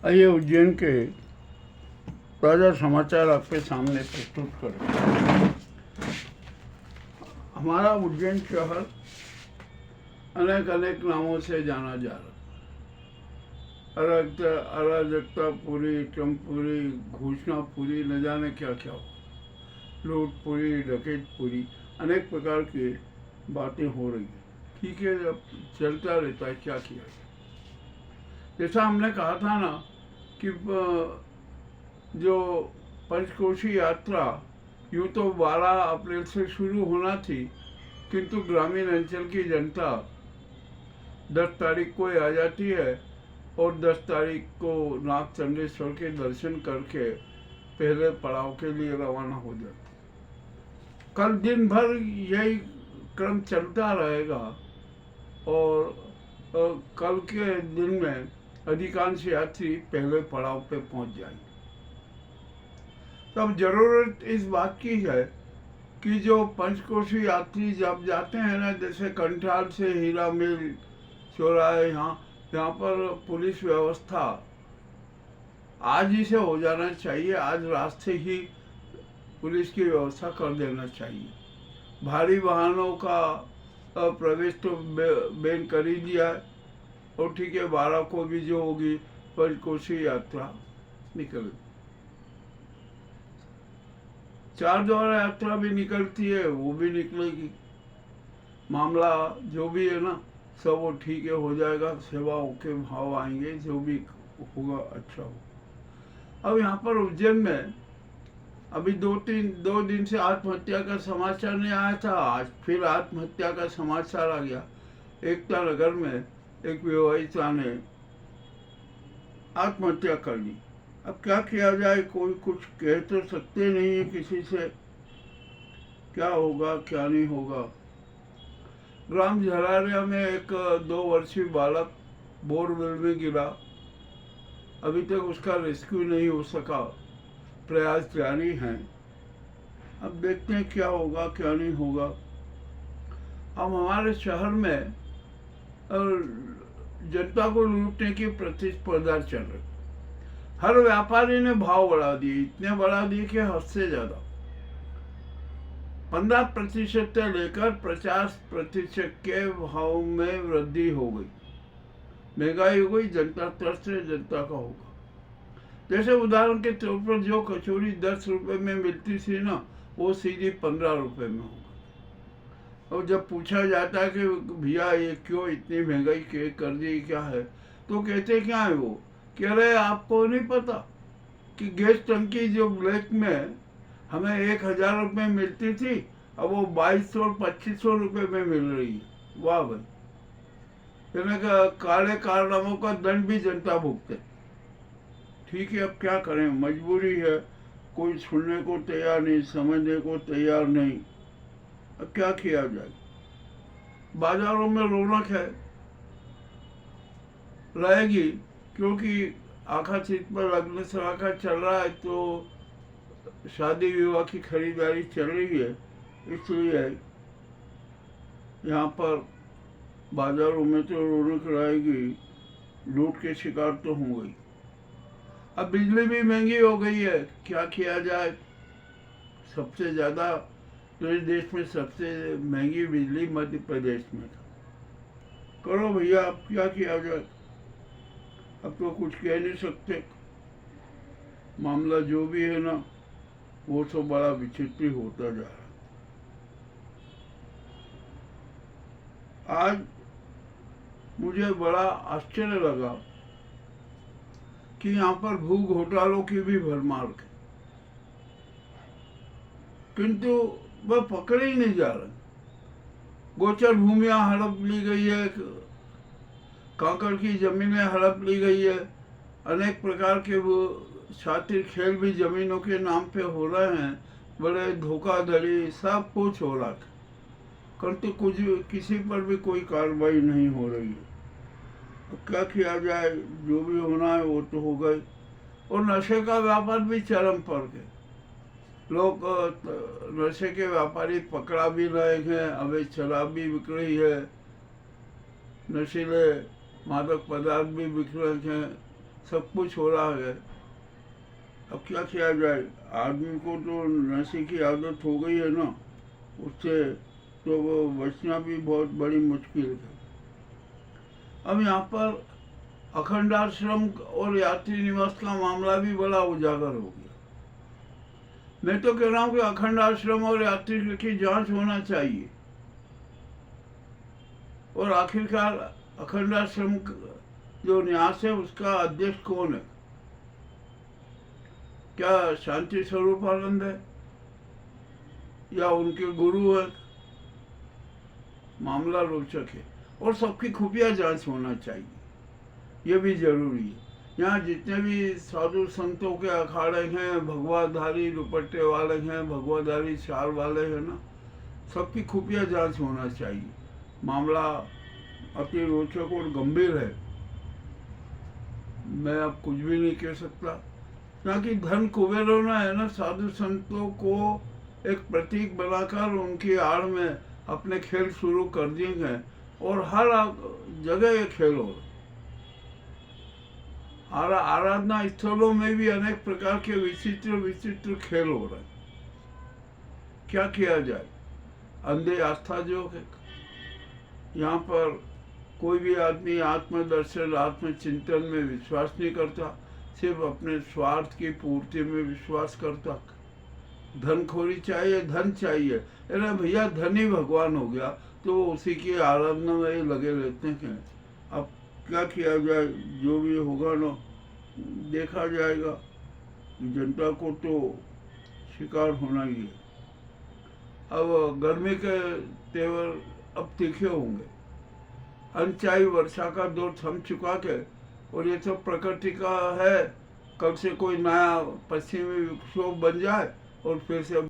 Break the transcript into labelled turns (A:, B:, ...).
A: आइए उज्जैन के ताज़ा समाचार आपके सामने प्रस्तुत करें। हमारा उज्जैन शहर अनेक अनेक नामों से जाना जा रहा है। अराजकता पूरी, चमपुरी, घोषणा पूरी, न जाने क्या क्या हो, लूट पूरी, डकैत पूरी, अनेक प्रकार की बातें हो रही है। ठीक है, अब चलता रहता है, क्या किया जाए। जैसा हमने कहा था ना कि जो पंचकोशी यात्रा यूँ तो 12 अप्रैल से शुरू होना थी, किंतु ग्रामीण अंचल की जनता 10 तारीख को आ जाती है और 10 तारीख को नागचंद्रेश्वर के दर्शन करके पहले पड़ाव के लिए रवाना हो जाती। कल दिन भर यही क्रम चलता रहेगा और कल के दिन में अधिकांश यात्री पहले पड़ाव पे पहुंच जाएंगे। तब जरूरत इस बात की है कि जो पंचकोशी यात्री जब जाते हैं ना, जैसे कंठाल से हीरा मिल चौराहे, यहाँ पर पुलिस व्यवस्था आज ही से हो जाना चाहिए। आज रास्ते ही पुलिस की व्यवस्था कर देना चाहिए। भारी वाहनों का प्रवेश तो बैन कर ही दिया है और ठीक है, 12 को भी जो होगी पंचकोशी यात्रा निकल, 4 द्वारा यात्रा भी निकलती है, वो भी निकलेगी। मामला जो भी है ना, सब वो ठीक है, हो जाएगा। सेवाओं के भाव आएंगे, जो भी होगा अच्छा हो। अब यहाँ पर उज्जैन में अभी 2 दिन से आत्महत्या का समाचार नहीं आया था, आज फिर आत्महत्या का समाचार आ गया। एकता नगर में एक विवाहिता ने आत्महत्या कर ली। अब क्या किया जाए, कोई कुछ कह तो सकते नहीं है किसी से, क्या होगा क्या नहीं होगा। ग्राम झरारिया में एक 2 वर्षीय बालक बोरवेल में गिरा, अभी तक उसका रेस्क्यू नहीं हो सका, प्रयास जारी हैं। अब देखते हैं क्या होगा क्या नहीं होगा। अब हमारे शहर में जनता को लूटने की प्रतिस्पर्धा चल रही। हर व्यापारी ने भाव बढ़ा दिए, इतने बढ़ा दिए कि हद से ज्यादा। 15% से लेकर 50% के भाव में वृद्धि हो गई। महंगाई हो गई, जनता तरस रही, जनता का होगा। जैसे उदाहरण के तौर पर जो कचौरी 10 रुपए में मिलती थी ना, वो सीधी 15 रुपए में होगा। और जब पूछा जाता है कि भैया ये क्यों इतनी महंगाई कर दी, क्या है, तो कहते क्या है वो, कह रहे आपको नहीं पता कि गैस टंकी जो ब्लैक में हमें 1000 रुपये मिलती थी, अब वो 2200 और 2500 रुपये में मिल रही है। वाह भाई, कहने का काले कारनामों का दंड भी जनता भुगते। ठीक है, अब क्या करें, मजबूरी है, कोई सुनने को तैयार नहीं, समझने को तैयार नहीं। अब क्या किया जाए। बाजारों में रौनक है, रहेगी, क्योंकि आखा सीट पर अग्नि सराखा चल रहा है, तो शादी विवाह की खरीदारी चल रही है, इसलिए यहाँ पर बाजारों में तो रौनक रहेगी। लूट के शिकार तो हो गई। अब बिजली भी महंगी हो गई है, क्या किया जाए। सबसे ज़्यादा तो इस देश में सबसे महंगी बिजली मध्य प्रदेश में। करो भैया, अब क्या किया जाए। अब तो कुछ कह नहीं सकते। मामला जो भी है ना, वो तो बड़ा विचित्र होता जा रहा है। आज मुझे बड़ा आश्चर्य लगा कि यहाँ पर भू घोटालों की भी भरमार है, किंतु वह पकड़े ही नहीं जा रहे। गोचर भूमियां हड़प ली गई है, कांकड़ की जमीनें हड़प ली गई है, अनेक प्रकार के वो शातिर खेल भी जमीनों के नाम पे हो रहे हैं, बड़े धोखाधड़ी सब कुछ हो रहा है, किंतु कुछ किसी पर भी कोई कार्रवाई नहीं हो रही है। अब क्या किया जाए, जो भी होना है वो तो हो गए। और नशे का व्यापार भी चरम पर है। लोग नशे के व्यापारी पकड़ा भी रहे हैं, अवैध शराब भी बिक रही है, नशीले मादक पदार्थ भी बिक रहे हैं, सब कुछ हो रहा है। अब क्या किया जाए, आदमी को तो नशे की आदत हो गई है ना, उससे तो वो बचना भी बहुत बड़ी मुश्किल है। अब यहाँ पर अखंड आश्रम और यात्री निवास का मामला भी बड़ा उजागर हो गया। मैं तो कह रहा हूँ कि अखंड आश्रम और यात्री की जांच होना चाहिए, और आखिरकार अखंड आश्रम जो न्यास है उसका अध्यक्ष कौन है? क्या शांति स्वरूपानंद है या उनके गुरु है? मामला रोचक है और सबकी खुफिया जांच होना चाहिए, ये भी जरूरी है। यहाँ जितने भी साधु संतों के अखाड़े हैं, भगवाधारी दुपट्टे वाले हैं, भगवाधारी शाल वाले हैं ना, सबकी खुफिया जांच होना चाहिए। मामला अति रोचक और गंभीर है। मैं अब कुछ भी नहीं कह सकता, क्योंकि धन कुबेरों ने है ना साधु संतों को एक प्रतीक बनाकर उनकी आड़ में अपने खेल शुरू कर दिए हैं, और हर जगह ये खेल हो रहा। आराधना स्थलों में भी अनेक प्रकार के विचित्र विचित्र खेल हो रहे हैं। क्या किया जाए? अंधे आस्था जो है, यहाँ पर कोई भी आदमी आत्मदर्शन आत्मचिंतन में विश्वास नहीं करता, सिर्फ अपने स्वार्थ की पूर्ति में विश्वास करता। धनखोरी चाहिए, धन चाहिए, अरे भैया धन ही भगवान हो गया, तो उसी की आराधना में ही लगे रहते हैं। अब क्या किया जाए, जो भी होगा ना देखा जाएगा। जनता को तो शिकार होना ही है। अब गर्मी के तेवर अब तीखे होंगे। अनचाही वर्षा का दौर थम चुका है, और ये सब प्रकृति का है। कल से कोई नया पश्चिमी विक्षोभ बन जाए और फिर से